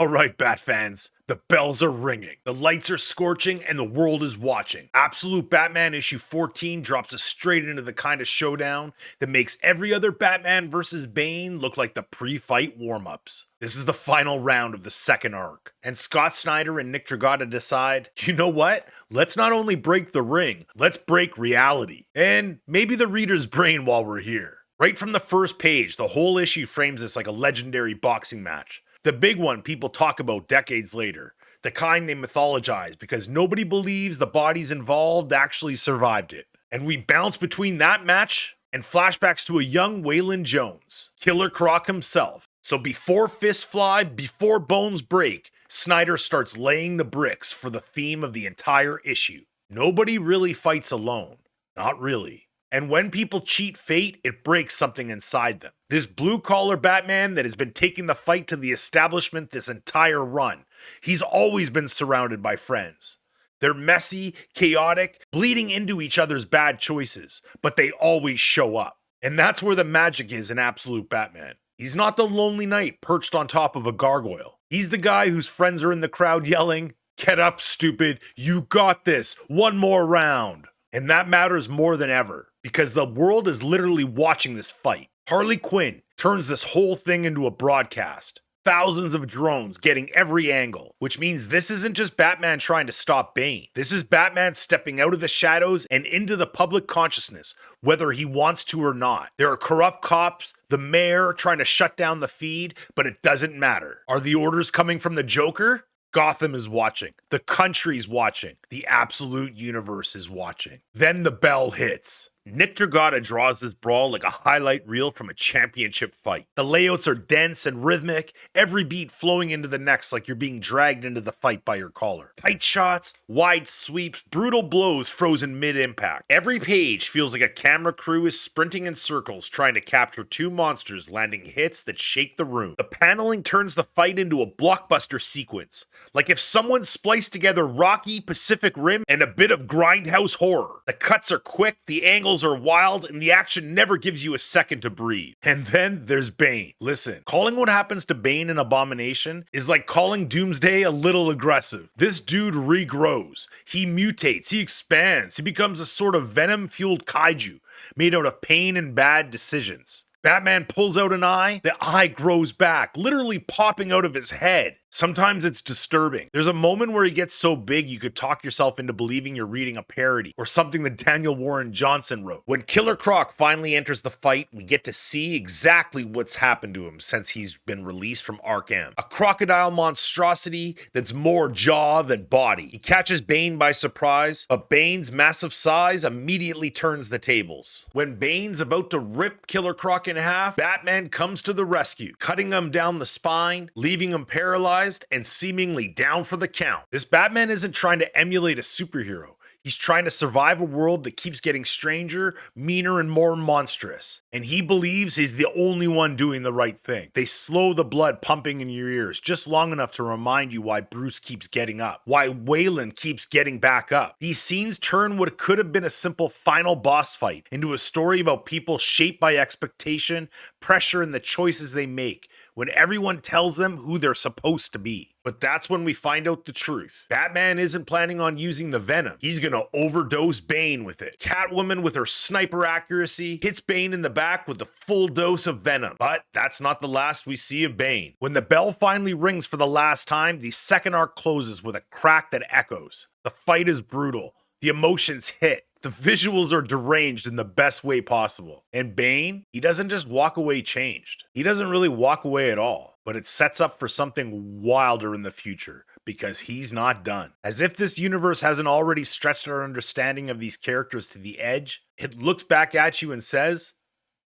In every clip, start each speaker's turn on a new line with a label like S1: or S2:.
S1: All right, Bat fans, the bells are ringing, the lights are scorching, and the world is watching. Absolute Batman issue 14 drops us straight into the kind of showdown that makes every other Batman vs. Bane look like the pre-fight warm-ups. This is the final round of the second arc, and Scott Snyder and Nick Dragotta decide, you know what? Let's not only break the ring, let's break reality. And maybe the reader's brain while we're here. Right from the first page, the whole issue frames this like a legendary boxing match. The big one people talk about decades later. The kind they mythologize because nobody believes the bodies involved actually survived it. And we bounce between that match and flashbacks to a young Waylon Jones, Killer Croc himself. So before fists fly, before bones break, Snyder starts laying the bricks for the theme of the entire issue. Nobody really fights alone. Not really. And when people cheat fate, it breaks something inside them. This blue-collar Batman that has been taking the fight to the establishment this entire run, he's always been surrounded by friends. They're messy, chaotic, bleeding into each other's bad choices, but they always show up. And that's where the magic is in Absolute Batman. He's not the lonely knight perched on top of a gargoyle. He's the guy whose friends are in the crowd yelling, "Get up, stupid, you got this, one more round." And that matters more than ever, because the world is literally watching this fight. Harley Quinn turns this whole thing into a broadcast. Thousands of drones getting every angle, which means this isn't just Batman trying to stop Bane. This is Batman stepping out of the shadows and into the public consciousness, whether he wants to or not. There are corrupt cops, the mayor trying to shut down the feed, but it doesn't matter. Are the orders coming from the Joker? Gotham is watching. The country's watching. The absolute universe is watching. Then the bell hits. Nick Dragotta draws this brawl like a highlight reel from a championship fight. The layouts are dense and rhythmic, every beat flowing into the next like you're being dragged into the fight by your collar. Tight shots, wide sweeps, brutal blows frozen mid-impact. Every page feels like a camera crew is sprinting in circles trying to capture two monsters landing hits that shake the room. The paneling turns the fight into a blockbuster sequence, like if someone spliced together Rocky, Pacific Rim, and a bit of grindhouse horror. The cuts are quick, the angles are wild, and the action never gives you a second to breathe. And then there's Bane. Listen, calling what happens to Bane an abomination is like calling Doomsday a little aggressive. This dude regrows. He mutates. He expands. He becomes a sort of venom-fueled kaiju made out of pain and bad decisions. Batman pulls out an eye, the eye grows back, literally popping out of his head. Sometimes it's disturbing. There's a moment where he gets so big you could talk yourself into believing you're reading a parody or something that Daniel Warren Johnson wrote. When Killer Croc finally enters the fight, we get to see exactly what's happened to him since he's been released from Arkham. A crocodile monstrosity that's more jaw than body. He catches Bane by surprise, but Bane's massive size immediately turns the tables. When Bane's about to rip Killer Croc in half, Batman comes to the rescue, cutting him down the spine, leaving him paralyzed and seemingly down for the count. This Batman isn't trying to emulate a superhero. He's trying to survive a world that keeps getting stranger, meaner, and more monstrous. And he believes he's the only one doing the right thing. They slow the blood pumping in your ears just long enough to remind you why Bruce keeps getting up, why Waylon keeps getting back up. These scenes turn what could have been a simple final boss fight into a story about people shaped by expectation, pressure, and the choices they make when everyone tells them who they're supposed to be. But that's when we find out the truth. Batman isn't planning on using the venom. He's gonna overdose Bane with it. Catwoman, with her sniper accuracy, hits Bane in the back with a full dose of venom. But that's not the last we see of Bane. When the bell finally rings for the last time, the second arc closes with a crack that echoes. The fight is brutal. The emotions hit. The visuals are deranged in the best way possible. And Bane, he doesn't just walk away changed. He doesn't really walk away at all. But it sets up for something wilder in the future, because he's not done. As if this universe hasn't already stretched our understanding of these characters to the edge, it looks back at you and says,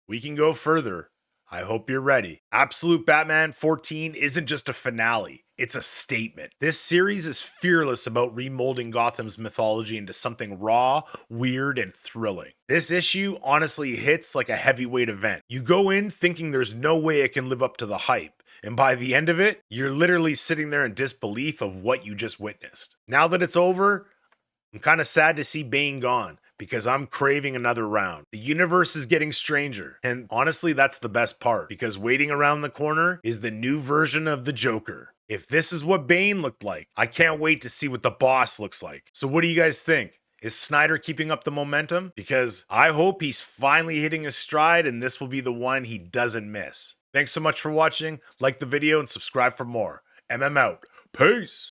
S1: we can go further. I hope you're ready. Absolute Batman 14 isn't just a finale. It's a statement. This series is fearless about remolding Gotham's mythology into something raw, weird, and thrilling. This issue honestly hits like a heavyweight event. You go in thinking there's no way it can live up to the hype, and by the end of it, you're literally sitting there in disbelief of what you just witnessed. Now that it's over, I'm kind of sad to see Bane gone, because I'm craving another round. The universe is getting stranger, and honestly, that's the best part, because waiting around the corner is the new version of the Joker. If this is what Bane looked like, I can't wait to see what the boss looks like. So what do you guys think? Is Snyder keeping up the momentum? Because I hope he's finally hitting his stride and this will be the one he doesn't miss. Thanks so much for watching. Like the video and subscribe for more. MM out. Peace.